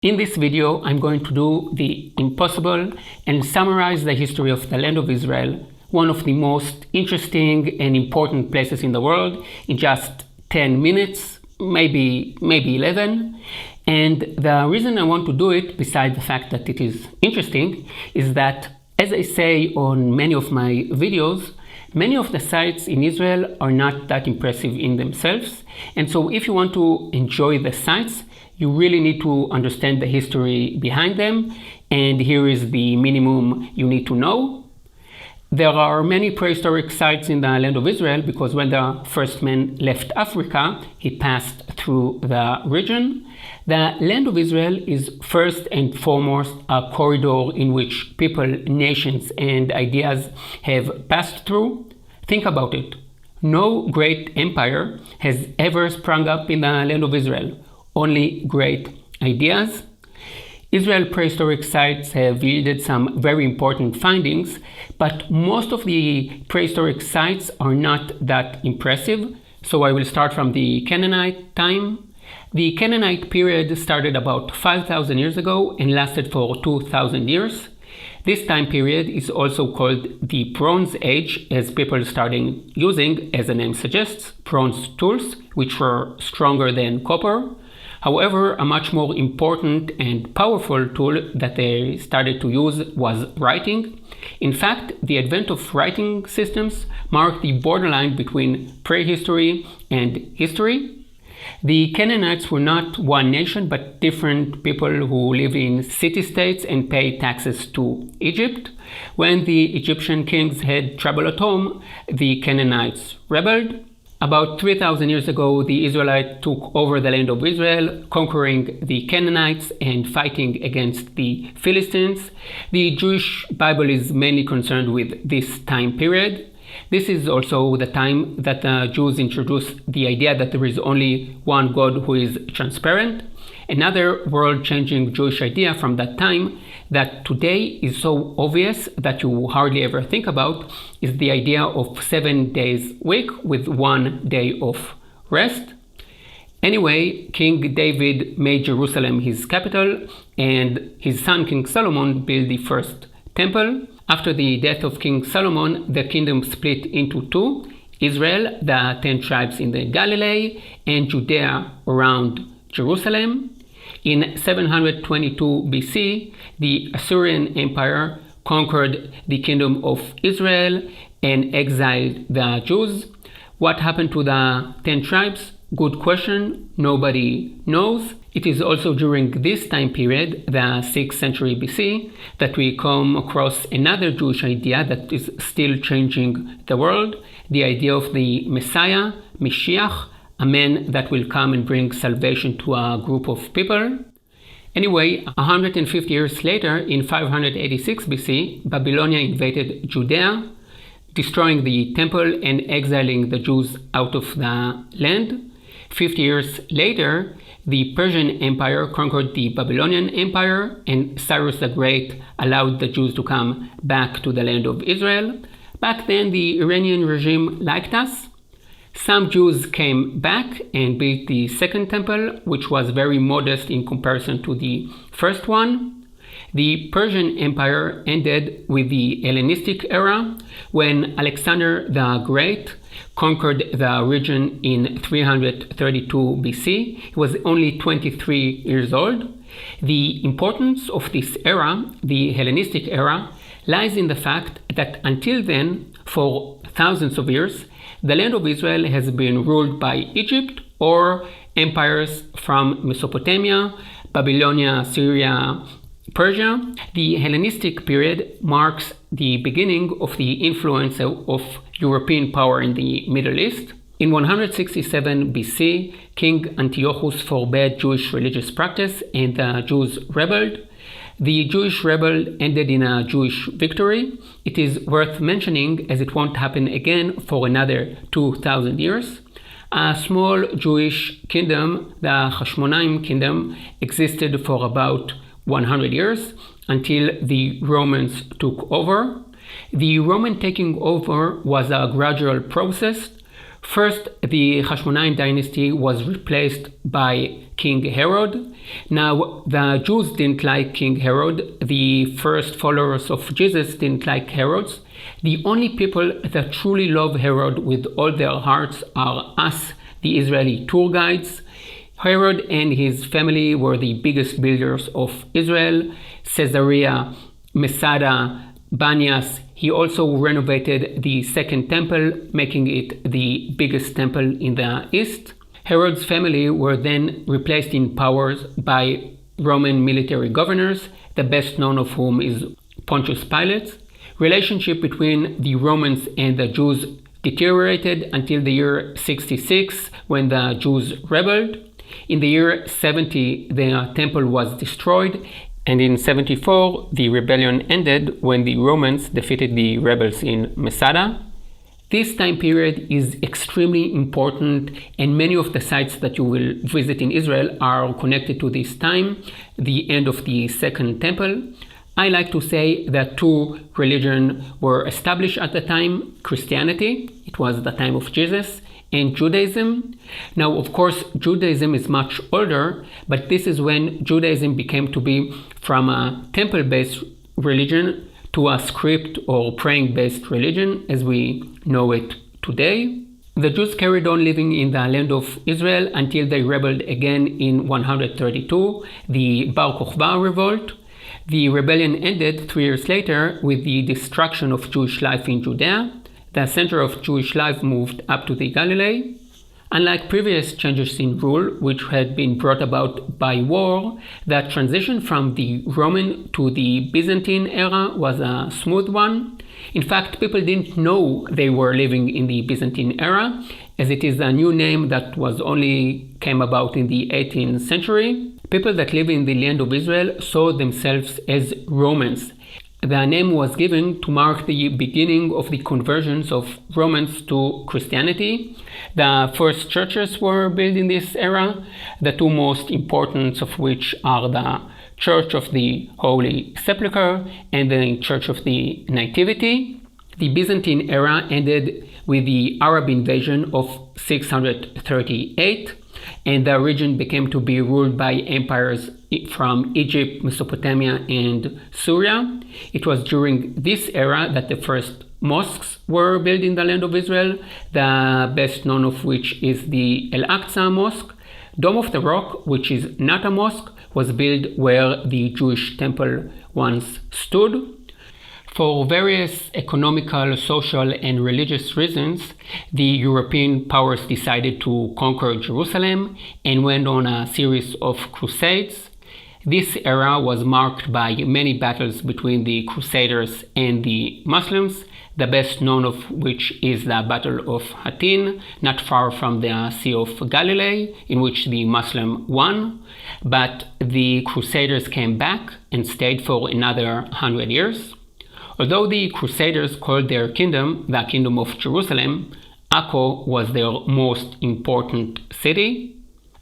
In this video, I'm going to do the impossible and summarize the history of the land of Israel, one of the most interesting and important places in the world, in just 10 minutes, maybe 11. And the reason I want to do it, besides the fact that it is interesting, is that, as I say on many of my videos, many of the sites in Israel are not that impressive in themselves. And so if you want to enjoy the sites, you really need to understand the history behind them, and here is the minimum you need to know. There are many prehistoric sites in the land of Israel because when the first man left Africa, he passed through the region. The land of Israel is first and foremost a corridor in which people, nations, and ideas have passed through. Think about it. No great empire has ever sprung up in the land of Israel. Only great ideas. Israel prehistoric sites have yielded some very important findings, but most of the prehistoric sites are not that impressive. So I will start from the Canaanite time. The Canaanite period started about 5,000 years ago and lasted for 2,000 years. This time period is also called the Bronze Age, as people started using, as the name suggests, bronze tools, which were stronger than copper. However, a much more important and powerful tool that they started to use was writing. In fact, the advent of writing systems marked the borderline between prehistory and history. The Canaanites were not one nation, but different people who lived in city-states and paid taxes to Egypt. When the Egyptian kings had trouble at home, the Canaanites rebelled. About 3,000 years ago, the Israelites took over the land of Israel, conquering the Canaanites and fighting against the Philistines. The Jewish Bible is mainly concerned with this time period. This is also the time that the Jews introduced the idea that there is only one God who is transparent. Another world-changing Jewish idea from that time that today is so obvious that you hardly ever think about is the idea of 7 days week with 1 day of rest. Anyway, King David made Jerusalem his capital, and his son King Solomon built the first temple. After the death of King Solomon, the kingdom split into two: Israel, the 10 tribes in the Galilee, and Judea around Jerusalem. In 722 BC, the Assyrian Empire conquered the kingdom of Israel and exiled the Jews. What happened to the 10 tribes? Good question. Nobody knows. It is also during this time period, the 6th century BC, that we come across another Jewish idea that is still changing the world, the idea of the Messiah, Mashiach, a man that will come and bring salvation to a group of people. Anyway, 150 years later, in 586 BC, Babylonia invaded Judea, destroying the temple and exiling the Jews out of the land. 50 years later, the Persian Empire conquered the Babylonian Empire, and Cyrus the Great allowed the Jews to come back to the land of Israel. Back then, the Iranian regime liked us. Some Jews came back and built the second temple, which was very modest in comparison to the first one. The Persian Empire ended with the Hellenistic era, when Alexander the Great conquered the region in 332 BC. He was only 23 years old. The importance of this era, the Hellenistic era, lies in the fact that until then, for thousands of years, the land of Israel has been ruled by Egypt or empires from Mesopotamia, Babylonia, Syria, Persia. The Hellenistic period marks the beginning of the influence of European power in the Middle East. In 167 BC, King Antiochus forbade Jewish religious practice and the Jews rebelled. The Jewish rebel ended in a Jewish victory. It is worth mentioning as it won't happen again for another 2,000 years. A small Jewish kingdom, the Hashmonaim kingdom, existed for about 100 years until the Romans took over. The Roman taking over was a gradual process. First, the Hashmonaim dynasty was replaced by King Herod. Now, the Jews didn't like King Herod. The first followers of Jesus didn't like Herod. The only people that truly love Herod with all their hearts are us, the Israeli tour guides. Herod and his family were the biggest builders of Israel. Caesarea, Masada, Banias. He also renovated the Second Temple, making it the biggest temple in the East. Herod's family were then replaced in powers by Roman military governors, the best known of whom is Pontius Pilate. Relationship between the Romans and the Jews deteriorated until the year 66, when the Jews rebelled. In the year 70, the temple was destroyed, and in 74, the rebellion ended when the Romans defeated the rebels in Masada. This time period is extremely important, and many of the sites that you will visit in Israel are connected to this time, the end of the Second Temple. I like to say that two religions were established at the time: Christianity, it was the time of Jesus, and Judaism. Now, of course, Judaism is much older, but this is when Judaism became to be from a temple-based religion to a script or praying-based religion as we know it today. The Jews carried on living in the land of Israel until they rebelled again in 132, the Bar Kokhba revolt. The rebellion ended 3 years later with the destruction of Jewish life in Judea. The center of Jewish life moved up to the Galilee. Unlike previous changes in rule, which had been brought about by war, the transition from the Roman to the Byzantine era was a smooth one. In fact, people didn't know they were living in the Byzantine era, as it is a new name that was only came about in the 18th century. People that live in the land of Israel saw themselves as Romans. The name was given to mark the beginning of the conversions of Romans to Christianity. The first churches were built in this era, the two most important of which are the Church of the Holy Sepulchre and the Church of the Nativity. The Byzantine era ended with the Arab invasion of 638, and the region became to be ruled by empires from Egypt, Mesopotamia, and Syria. It was during this era that the first mosques were built in the land of Israel, the best known of which is the Al-Aqsa Mosque. Dome of the Rock, which is not a mosque, was built where the Jewish temple once stood. For various economical, social, and religious reasons, the European powers decided to conquer Jerusalem and went on a series of crusades. This era was marked by many battles between the Crusaders and the Muslims, the best known of which is the Battle of Hattin, not far from the Sea of Galilee, in which the Muslim won. But the Crusaders came back and stayed for another 100 years. Although the Crusaders called their kingdom the Kingdom of Jerusalem, Akko was their most important city.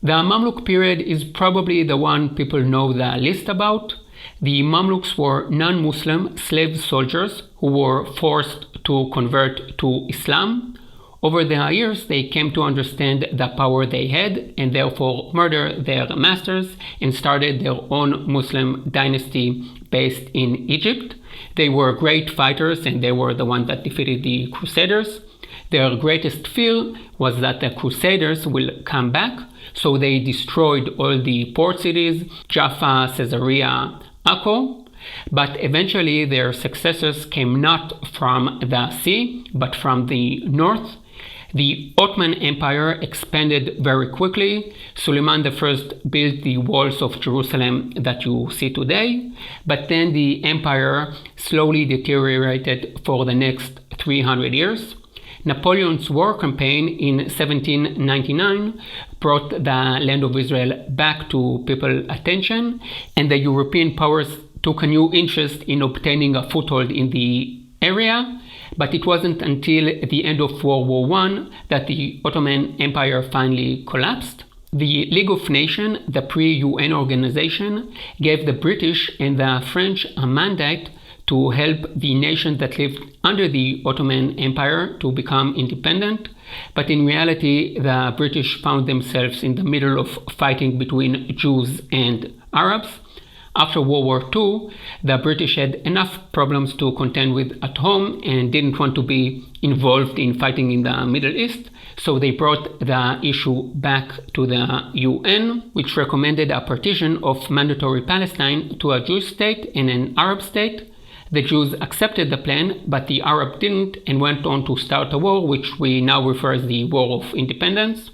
The Mamluk period is probably the one people know the least about. The Mamluks were non-Muslim slave soldiers who were forced to convert to Islam. Over the years, they came to understand the power they had and therefore murdered their masters and started their own Muslim dynasty based in Egypt. They were great fighters and they were the ones that defeated the Crusaders. Their greatest fear was that the Crusaders will come back, so they destroyed all the port cities, Jaffa, Caesarea, Akko. But eventually their successors came not from the sea, but from the north. The Ottoman Empire expanded very quickly. Suleiman I built the walls of Jerusalem that you see today, but then the empire slowly deteriorated for the next 300 years. Napoleon's war campaign in 1799 brought the land of Israel back to people's attention, and the European powers took a new interest in obtaining a foothold in the area. But it wasn't until the end of World War I that the Ottoman Empire finally collapsed. The League of Nations, the pre-UN organization, gave the British and the French a mandate to help the nations that lived under the Ottoman Empire to become independent. But in reality, the British found themselves in the middle of fighting between Jews and Arabs. After World War II, the British had enough problems to contend with at home and didn't want to be involved in fighting in the Middle East, so they brought the issue back to the UN, which recommended a partition of mandatory Palestine to a Jewish state and an Arab state. The Jews accepted the plan, but the Arabs didn't and went on to start a war, which we now refer as the War of Independence.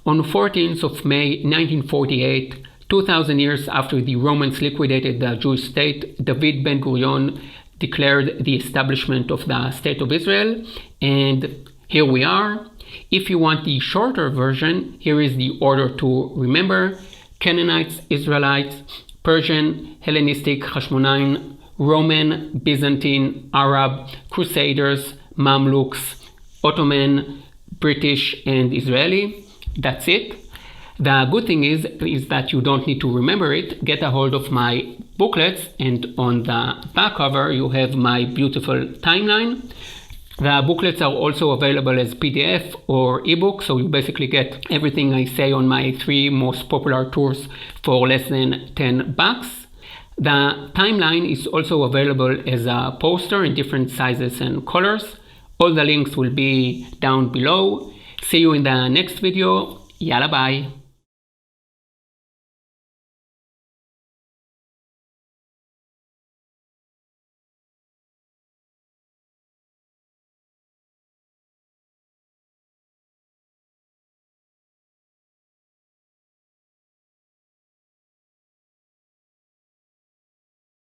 On 14th of May 1948, 2,000 years after the Romans liquidated the Jewish state, David Ben-Gurion declared the establishment of the State of Israel, and here we are. If you want the shorter version, here is the order to remember: Canaanites, Israelites, Persian, Hellenistic, Hashmonaim, Roman, Byzantine, Arab, Crusaders, Mamluks, Ottoman, British, and Israeli. That's it. The good thing is that you don't need to remember it. Get a hold of my booklets, and on the back cover you have my beautiful timeline. The booklets are also available as PDF or ebook, so you basically get everything I say on my 3 most popular tours for less than $10. The timeline is also available as a poster in different sizes and colors. All the links will be down below. See you in the next video. Yalla bye.